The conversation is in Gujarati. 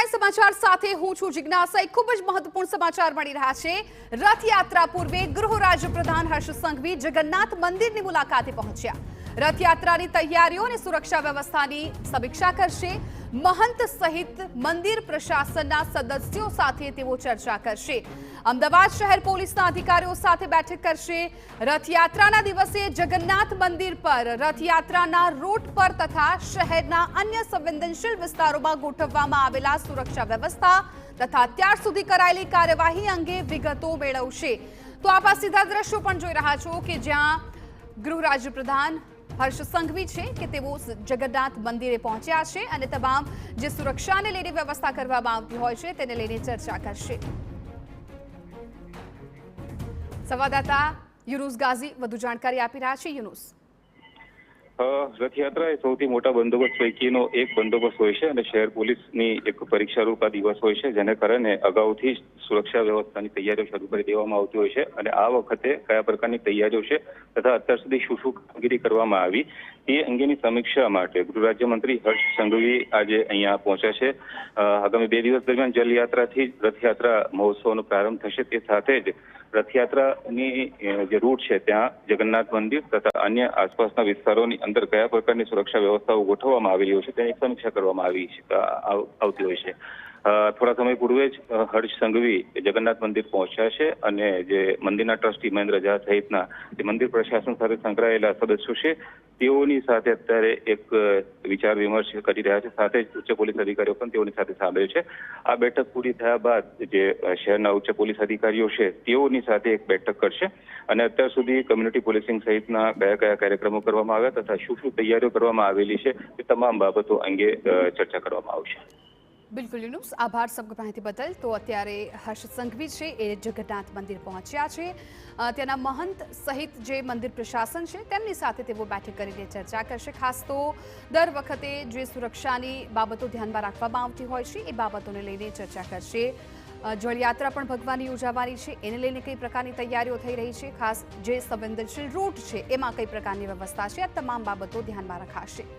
હેડલાઇન સમાચાર સાથે હું છું જિજ્ઞાસા। ખૂબ જ મહત્વપૂર્ણ સમાચાર મળી રહ્યા છે। રથયાત્રા પૂર્વે ગૃહ રાજ્યપ્રધાન હર્ષ સંઘવી જગન્નાથ મંદિરની મુલાકાતે પહોંચ્યા। રથયાત્રાની તૈયારીઓ અને સુરક્ષા વ્યવસ્થાની સમીક્ષા કરશે। महंत सहित मंदिर प्रशासनના સદસ્યો સાથે તેઓ ચર્ચા કરશે। અમદાવાદ શહેર પોલીસના અધિકારીઓ સાથે બેઠક કરશે। રથયાત્રાના દિવસે જગન્નાથ મંદિર પર રથયાત્રાના રૂટ પર તથા શહેરના અન્ય સંવેદનશીલ વિસ્તારોમાં ગોઠવવામાં આવેલા સુરક્ષા વ્યવસ્થા તથા અત્યાર સુધી કરાયેલી કાર્યવાહી અંગે વિગતો મેળવશે। તો આપ આ સીધા દ્રશ્યો પણ જોઈ રહ્યા છો કે જ્યાં ગૃહ રાજ્યપ્રધાન हर्ष संघवी है कि तेवो जगन्नाथ मंदिरे पहुंच्या छे अने तमाम जे सुरक्षा ने लईने व्यवस्था करवामां आवती होय छे तेने लईने चर्चा करशे। संवाददाता यूनुस गाजी વધુ જાણકારી આપી રહ્યા છે। यूनुस, રથયાત્રા એ સૌથી મોટા બંદોબસ્ત પૈકીનો એક બંદોબસ્ત હોય છે અને શહેર પોલીસની એક પરીક્ષારૂપ આ દિવસ હોય છે, જેને કારણે અગાઉથી સુરક્ષા વ્યવસ્થાની તૈયારીઓ શરૂ કરી દેવામાં આવતી હોય છે અને આ વખતે કયા પ્રકારની તૈયારીઓ છે તથા અત્યાર સુધી શું શું કામગીરી કરવામાં આવી એ અંગેની સમીક્ષા માટે ગૃહ રાજ્યમંત્રી હર્ષ સંઘવી આજે અહીંયા પહોંચ્યા છે। આગામી 2 દિવસ દરમિયાન જલયાત્રાથી રથયાત્રા મહોત્સવનો પ્રારંભ થશે। તે સાથે જ રથયાત્રાની જે રૂટ છે ત્યાં જગન્નાથ મંદિર તથા અન્ય આસપાસના વિસ્તારોની અંદર કયા પ્રકારની સુરક્ષા વ્યવસ્થાઓ ગોઠવવામાં આવેલી હોય છે તેની સમીક્ષા કરવામાં આવતી હોય છે। થોડા સમય પૂર્વે જ હર્ષ સંઘવી જગન્નાથ મંદિર પહોંચ્યા છે અને જે મંદિરના ટ્રસ્ટી મહેન્દ્ર ઝા સહિતના જે મંદિર પ્રશાસન સાથે સંકળાયેલા સદસ્યો છે તેઓની સાથે અત્યારે એક વિચાર વિમર્શ કરી રહ્યા છે। સાથે જ ઉચ્ચ પોલીસ અધિકારીઓ પણ તેઓની સાથે સામેલ છે। આ બેઠક પૂરી થયા બાદ જે શહેરના ઉચ્ચ પોલીસ અધિકારીઓ છે તેઓની સાથે એક બેઠક કરશે અને અત્યાર સુધી કમ્યુનિટી પોલીસિંગ સહિતના કયા કાર્યક્રમો કરવામાં આવ્યા તથા શું શું તૈયારીઓ કરવામાં આવેલી છે તે તમામ બાબતો અંગે ચર્ચા કરવામાં આવશે। बिल्कुल यूनुस, आभार सबको माहिती बदल। तो अत्यारे हर्ष संघवी है ए जगन्नाथ मंदिर पहुंच्या छे। त्याना महंत सहित जे मंदिर प्रशासन है तेमनी साथे तेवो बैठक करीने चर्चा करशे। खास तो दर वखते जे सुरक्षानी बाबतो ध्यानमां राखवामां आवती होय छे ए बाबतोने लईने चर्चा करशे। जलयात्रा पण भगवाननी योजावानी छे एने लईने कई प्रकारनी तैयारीओ थई रही छे। खास जे संवेदनशील रूट छे एमां कई प्रकारनी व्यवस्था छे आ तमाम बाबतो ध्यानमां रखाशे।